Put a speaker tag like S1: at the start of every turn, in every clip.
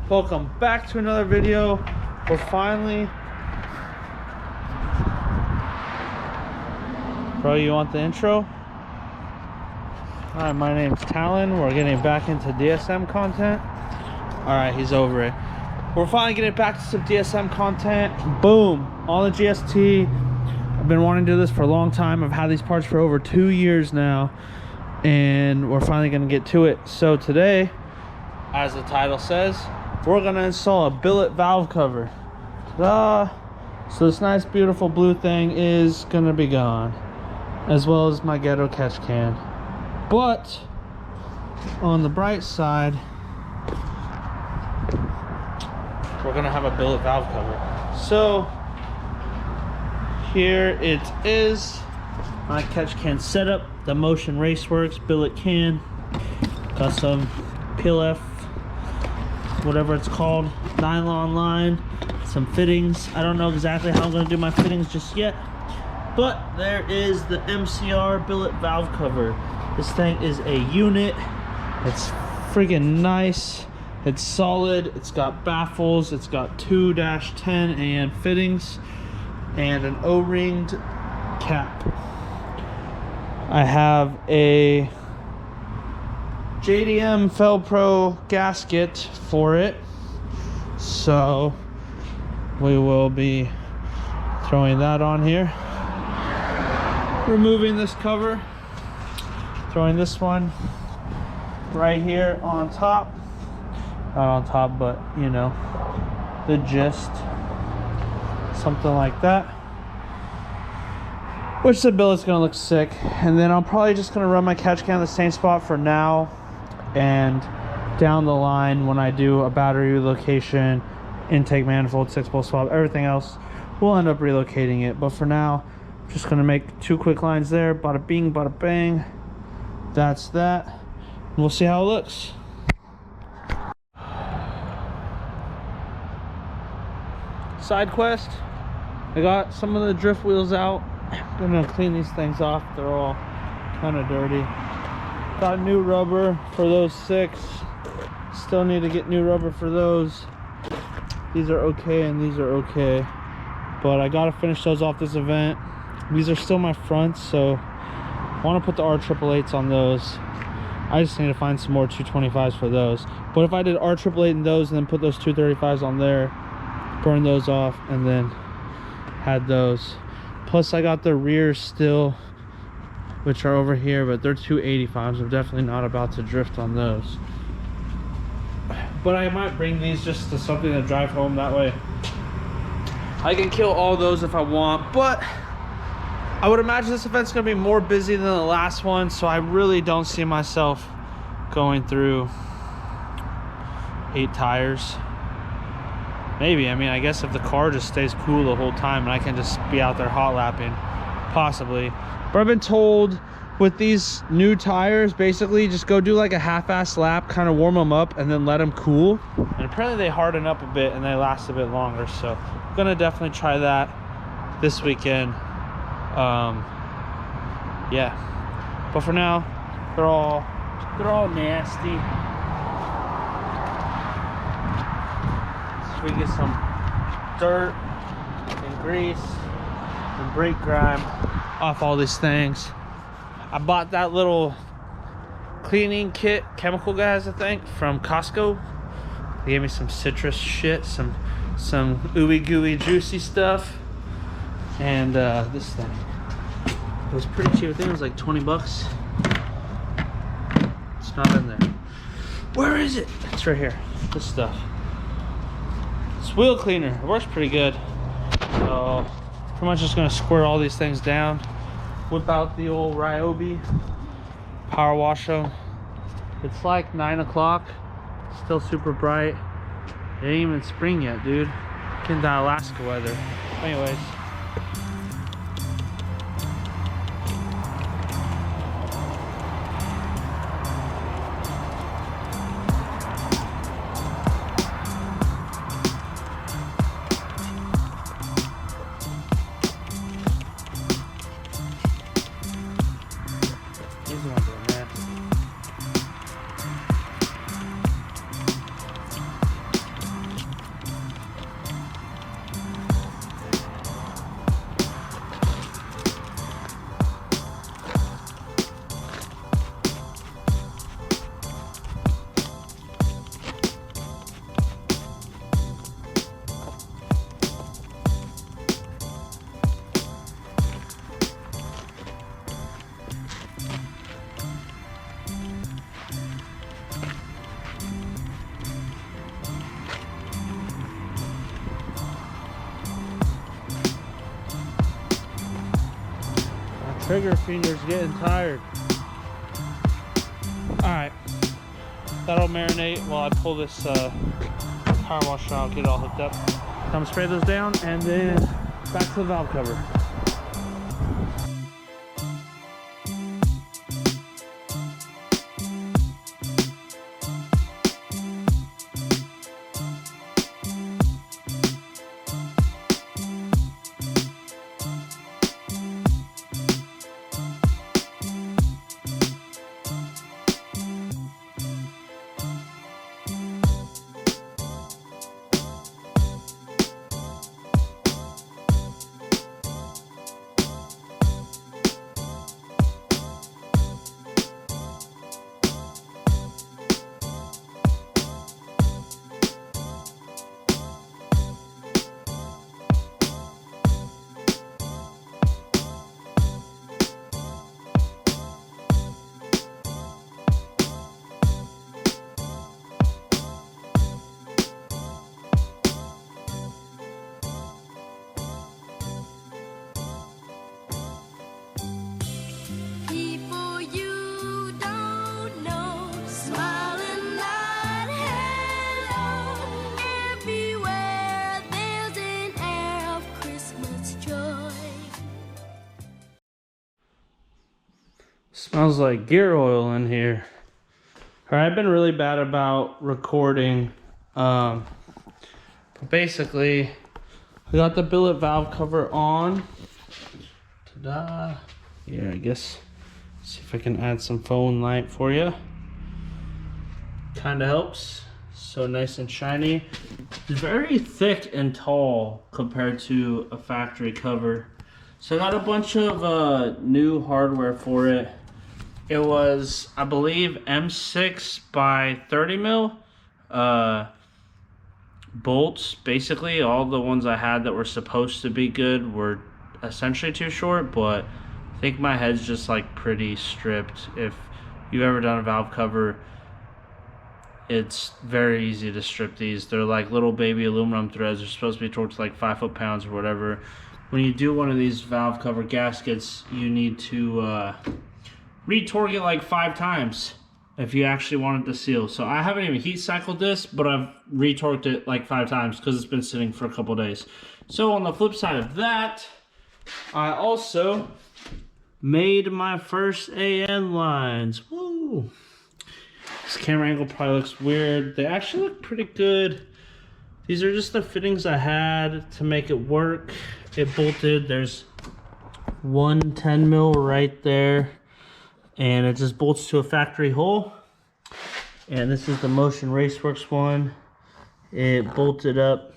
S1: Welcome back to another video. We're finally... Bro, you want the intro? Alright, my name's Talon. We're getting back into DSM content. Alright, he's over it. We're finally getting back to some DSM content. Boom! On the GST. I've been wanting to do this for a long time. I've had these parts for over 2 years now. And we're finally going to get to it. So today, as the title says, we're going to install a billet valve cover. Ta-da! So this nice beautiful blue thing is going to be gone, as well as my ghetto catch can. But on the bright side, we're going to have a billet valve cover. So here it is, my catch can setup. The Motion Raceworks billet can. Got some PLF, whatever it's called, nylon line, some fittings. I don't know exactly how I'm going to do my fittings just yet, but there is the MCR billet valve cover. This thing is a unit. It's freaking nice. It's solid. It's got baffles. It's got 2-10 AN fittings and an O-ringed cap. I have a JDM Felpro gasket for it, so we will be throwing that on here, removing this cover, throwing this one right here on top, not on top, but you know the gist, something like that. Which the billet's gonna look sick. And then I'm probably just gonna run my catch can in the same spot for now, and down the line when I do a battery relocation, intake manifold, 6-pole swap, everything else, we'll end up relocating it. But for now, I'm just gonna make 2 quick lines there. Bada bing, bada bang. That's that. And we'll see how it looks. Side quest. I got some of the drift wheels out. I'm gonna clean these things off. They're all kind of dirty. Got new rubber for those 6. Still need to get new rubber for those. These are okay and these are okay, but I gotta finish those off this event. These are still my fronts, so I want to put the R888s on those. I just need to find some more 225s for those. But if I did R888 in those and then put those 235s on there, burn those off, and then had those. Plus I got the rears still, which are over here, but they're 285s. I'm definitely not about to drift on those. But I might bring these just to something to drive home. That way I can kill all those if I want. But I would imagine this event's gonna be more busy than the last one, so I really don't see myself going through 8 tires. Maybe, I mean, I guess if the car just stays cool the whole time and I can just be out there hot lapping, possibly. But I've been told with these new tires, basically just go do like a half-ass lap, kind of warm them up and then let them cool. And apparently they harden up a bit and they last a bit longer. So I'm gonna definitely try that this weekend. Yeah. But for now, they're all nasty. We get some dirt and grease and brake grime off all these things. I bought that little cleaning kit, chemical guys, I think, from Costco. They gave me some citrus shit, some ooey gooey juicy stuff, and this thing. It was pretty cheap. I think it was like 20 bucks. It's not in there. Where is it? It's right here. This stuff. Wheel cleaner, it works pretty good. So pretty much just gonna squirt all these things down, whip out the old Ryobi, power wash them. It's like 9 o'clock, still super bright. It ain't even spring yet, dude. Getting that Alaska weather. Anyways, Trigger finger's getting tired. Alright. That'll marinate while I pull this power washer out, get it all hooked up. I'm gonna spray those down and then back to the valve cover. Smells like gear oil in here. Alright, I've been really bad about recording. But basically, I got the billet valve cover on. Ta-da. Here, I guess. See if I can add some phone light for you. Kinda helps. So nice and shiny. It's very thick and tall compared to a factory cover. So I got a bunch of new hardware for it. It was, I believe, M6 by 30 mil bolts. Basically, all the ones I had that were supposed to be good were essentially too short, but I think my head's just like pretty stripped. If you've ever done a valve cover, it's very easy to strip these. They're like little baby aluminum threads. They're supposed to be torqued to like 5 foot-pounds or whatever. When you do one of these valve cover gaskets, you need to retorque it like 5 times if you actually want it to seal. So I haven't even heat cycled this, but I've retorqued it like 5 times because it's been sitting for a couple days. So on the flip side of that, I also made my first AN lines. Woo! This camera angle probably looks weird. They actually look pretty good. These are just the fittings I had to make it work. It bolted. There's one 10 mil right there. And it just bolts to a factory hole. And this is the Motion Raceworks one. It bolted up.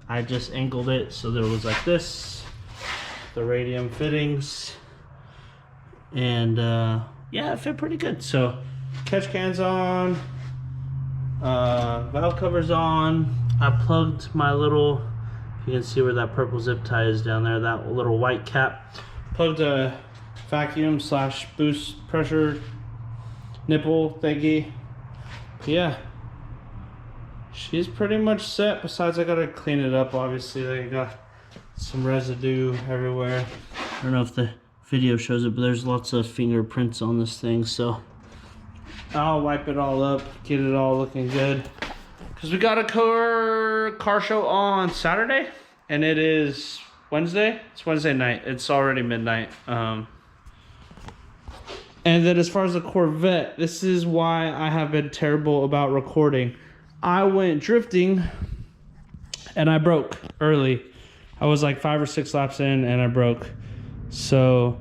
S1: I just angled it so that it was like this. The radium fittings. And yeah, it fit pretty good. So catch cans on. Valve covers on. I plugged my little, you can see where that purple zip tie is down there, that little white cap. Plugged a vacuum / boost pressure nipple thingy. Yeah, she's pretty much set. Besides, I gotta clean it up. Obviously, I got some residue everywhere. I don't know if the video shows it, but there's lots of fingerprints on this thing, so I'll wipe it all up, get it all looking good. Because we got a car show on Saturday, and it is Wednesday. It's Wednesday night. It's already midnight. And then as far as the Corvette, this is why I have been terrible about recording. I went drifting and I broke early. I was like 5 or 6 laps in and I broke. So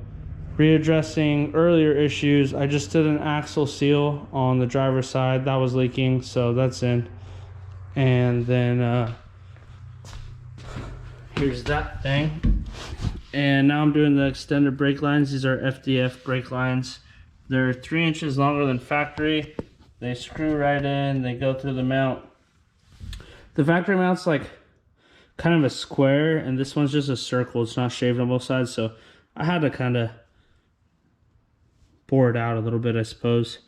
S1: readdressing earlier issues, I just did an axle seal on the driver's side. That was leaking, so that's in. And then here's that thing. And now I'm doing the extended brake lines. These are FDF brake lines. They're 3 inches longer than factory. They screw right in, they go through the mount. The factory mount's like kind of a square, and this one's just a circle. It's not shaved on both sides, so I had to kind of bore it out a little bit, I suppose.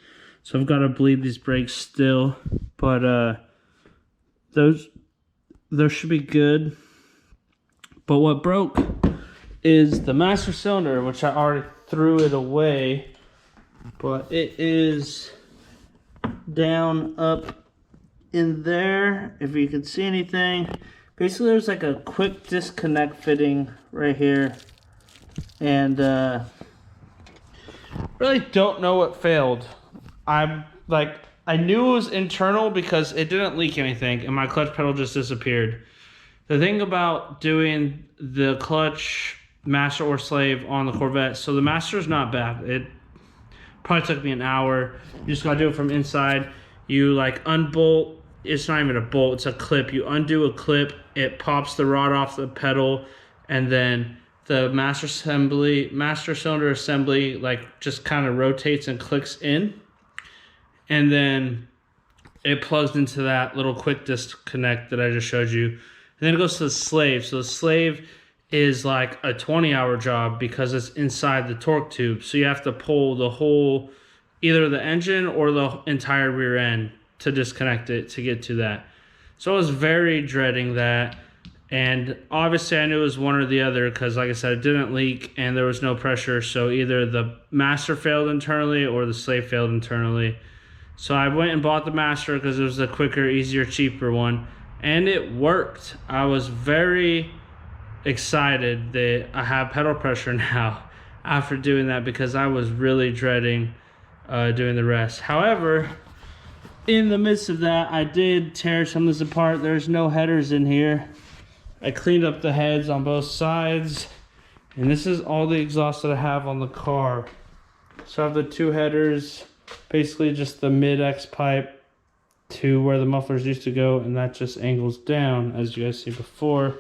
S1: So I've got to bleed these brakes still, but those should be good. But what broke is the master cylinder, which I already threw it away, but it is down up in there, if you can see anything. Basically, there's like a quick disconnect fitting right here, and really don't know what failed. I knew it was internal because it didn't leak anything, and my clutch pedal just disappeared. The thing about doing the clutch master or slave on the Corvette, so the master is not bad. It probably took me an hour. You just gotta do it from inside. You like unbolt. It's not even a bolt, it's a clip. You undo a clip, it pops the rod off the pedal, and then the master cylinder assembly like just kind of rotates and clicks in, and then it plugs into that little quick disconnect that I just showed you. And then it goes to the slave. So the slave is like a 20-hour job because it's inside the torque tube. So you have to pull the whole, either the engine or the entire rear end to disconnect it to get to that. So I was very dreading that, and obviously I knew it was one or the other because, like I said, it didn't leak and there was no pressure, so either the master failed internally or the slave failed internally. So I went and bought the master because it was the quicker, easier, cheaper one, and it worked. I was very excited that I have pedal pressure now after doing that because I was really dreading doing the rest. However, in the midst of that, I did tear some of this apart. There's no headers in here. I cleaned up the heads on both sides, and this is all the exhaust that I have on the car. So I have the two headers, basically just the mid-X pipe to where the mufflers used to go, and that just angles down, as you guys see before.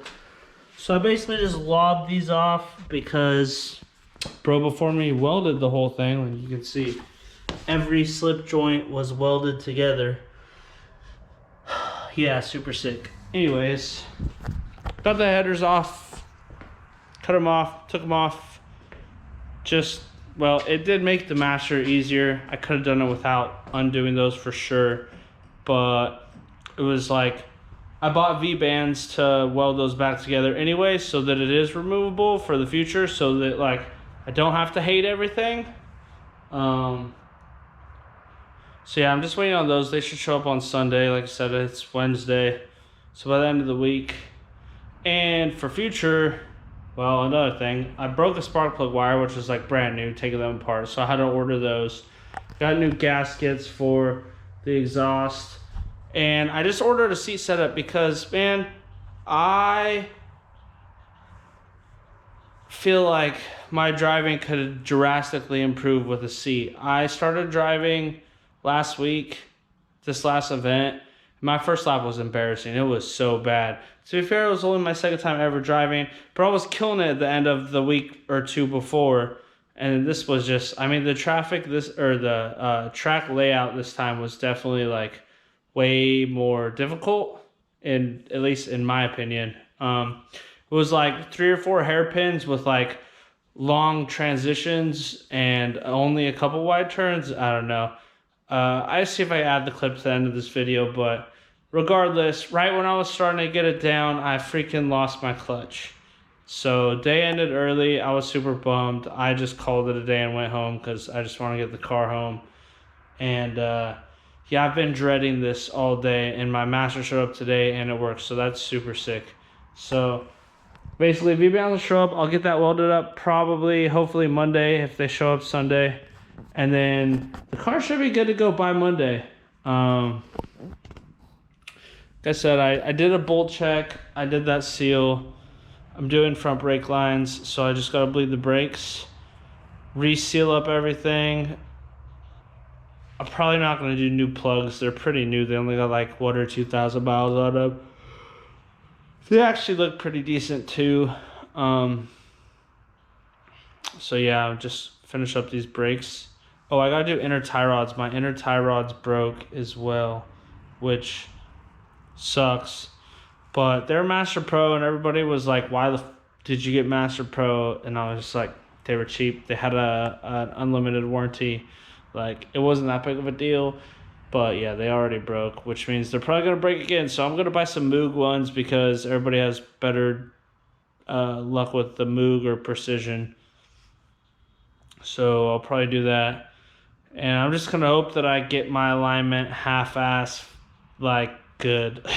S1: So I basically just lobbed these off because bro before me welded the whole thing, like you can see. Every slip joint was welded together. Yeah, super sick. Anyways, got the headers off, cut them off, took them off. Just, well, it did make the master easier. I could have done it without undoing those for sure, but it was like, I bought V-bands to weld those back together anyway so that it is removable for the future, so that like I don't have to hate everything. So yeah, I'm just waiting on those. They should show up on Sunday. Like I said, it's Wednesday. So by the end of the week. And for future, well, another thing, I broke a spark plug wire, which was like brand new, taking them apart. So I had to order those. Got new gaskets for the exhaust. And I just ordered a seat setup because, man, I feel like my driving could drastically improve with a seat. I started driving last week, this last event. My first lap was embarrassing. It was so bad. To be fair, it was only my second time ever driving, but I was killing it at the end of the week or two before. And this was just, I mean, the track layout this time was definitely like way more difficult, at least in my opinion. It was like 3 or 4 hairpins with like long transitions and only a couple wide turns. I don't know. I see if I add the clip to the end of this video, but regardless, right when I was starting to get it down, I freaking lost my clutch. So day ended early. I was super bummed. I just called it a day and went home because I just want to get the car home. And yeah, I've been dreading this all day, and my master showed up today and it worked, so that's super sick. So basically, V-bands will show up. I'll get that welded up probably, hopefully Monday if they show up Sunday. And then the car should be good to go by Monday. Like I said, I did a bolt check. I did that seal. I'm doing front brake lines, so I just got to bleed the brakes, reseal up everything. I'm probably not going to do new plugs. They're pretty new. They only got like 1,000 or 2,000 miles on them. They actually look pretty decent too. So yeah, just finish up these brakes. Oh, I gotta do inner tie rods. My inner tie rods broke as well, which sucks. But they're Master Pro, and everybody was like, why the did you get Master Pro? And I was just like, they were cheap. They had an unlimited warranty. Like, it wasn't that big of a deal. But yeah, they already broke, which means they're probably gonna break again. So I'm gonna buy some Moog ones because everybody has better luck with the Moog or Precision. So I'll probably do that. And I'm just gonna hope that I get my alignment half-ass like good.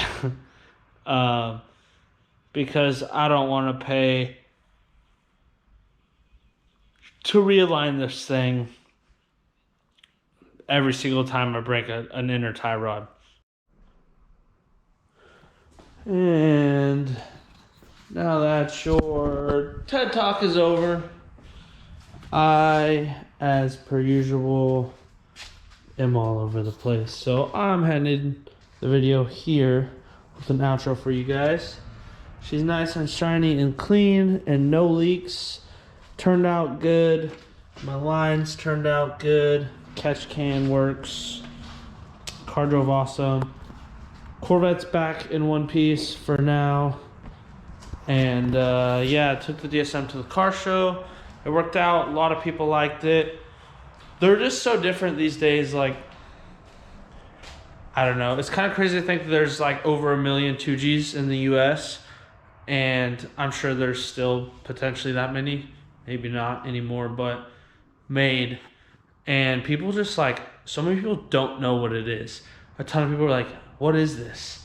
S1: Because I don't want to pay to realign this thing every single time I break an inner tie rod. And now that your TED Talk is over, I, as per usual, am all over the place. So I'm heading the video here with an outro for you guys. She's nice and shiny and clean and no leaks. Turned out good. My lines turned out good. Catch can works. Car drove awesome. Corvette's back in one piece for now. And yeah, I took the DSM to the car show. It worked out. A lot of people liked it. They're just so different these days. Like, I don't know. It's kind of crazy to think that there's like over 1 million 2Gs in the US. And I'm sure there's still potentially that many. Maybe not anymore, but made. And people just like, so many people don't know what it is. A ton of people are like, what is this?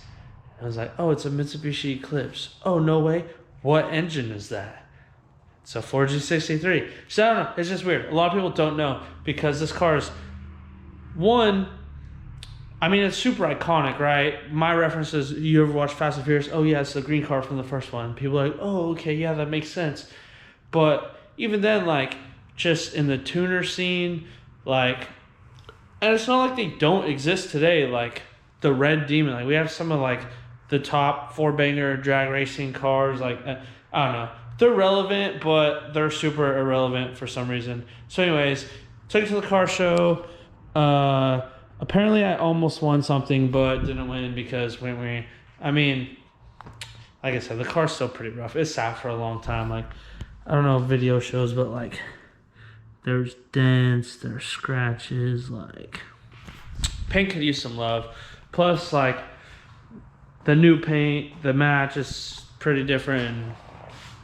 S1: And I was like, oh, it's a Mitsubishi Eclipse. Oh, no way. What engine is that? It's a 4G63. So I don't know. It's just weird. A lot of people don't know because this car is, one, I mean, it's super iconic, right? My reference is, you ever watch Fast and Furious? Oh, yeah, it's the green car from the first one. People are like, oh, okay, yeah, that makes sense. But even then, like, just in the tuner scene, like, and it's not like they don't exist today, like the Red Demon. Like, we have some of, like, the top 4-banger drag racing cars. Like, I don't know. They're relevant, but they're super irrelevant for some reason. So anyways, took it to the car show. Apparently I almost won something, but didn't win because I mean, like I said, the car's still pretty rough. It's sat for a long time. Like, I don't know if video shows, but like, there's dents, there's scratches, like, paint could use some love. Plus, like, the new paint, the match is pretty different, and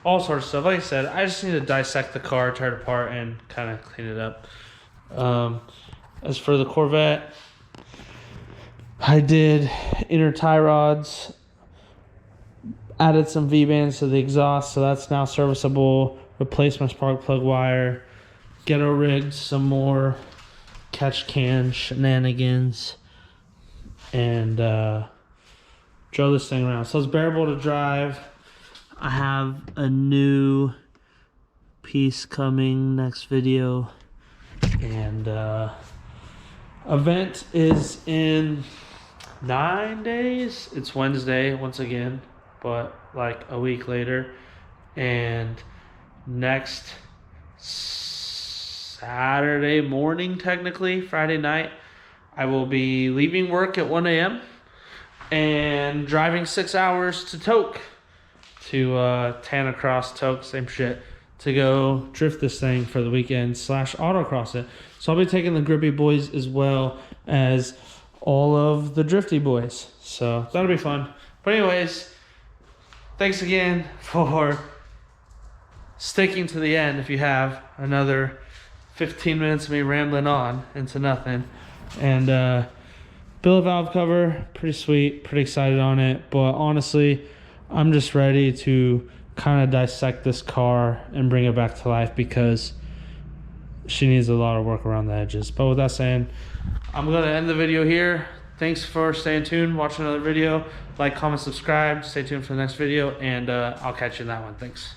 S1: all sorts of stuff. Like I said, I just need to dissect the car, tear it apart, and kind of clean it up. As for the Corvette, I did inner tie rods, added some V-bands to the exhaust, so that's now serviceable. Replaced my spark plug wire, ghetto rigged some more catch can shenanigans, and drove this thing around. So it's bearable to drive. I have a new piece coming next video, and event is in 9 days. It's Wednesday once again, but like a week later. And next Saturday morning, technically Friday night, I will be leaving work at 1 a.m. and driving 6 hours to Toke, to Tanacross, Toke, same shit, to go drift this thing for the weekend / autocross it. So I'll be taking the grippy boys as well as all of the drifty boys. So that'll be fun. But anyways, thanks again for sticking to the end. If you have another 15 minutes of me rambling on into nothing. And Billet valve cover, pretty sweet, pretty excited on it. But honestly, I'm just ready to kind of dissect this car and bring it back to life because she needs a lot of work around the edges. But with that saying, I'm going to end the video here. Thanks for staying tuned, watching another video. Like, comment, subscribe. Stay tuned for the next video, and I'll catch you in that one. Thanks.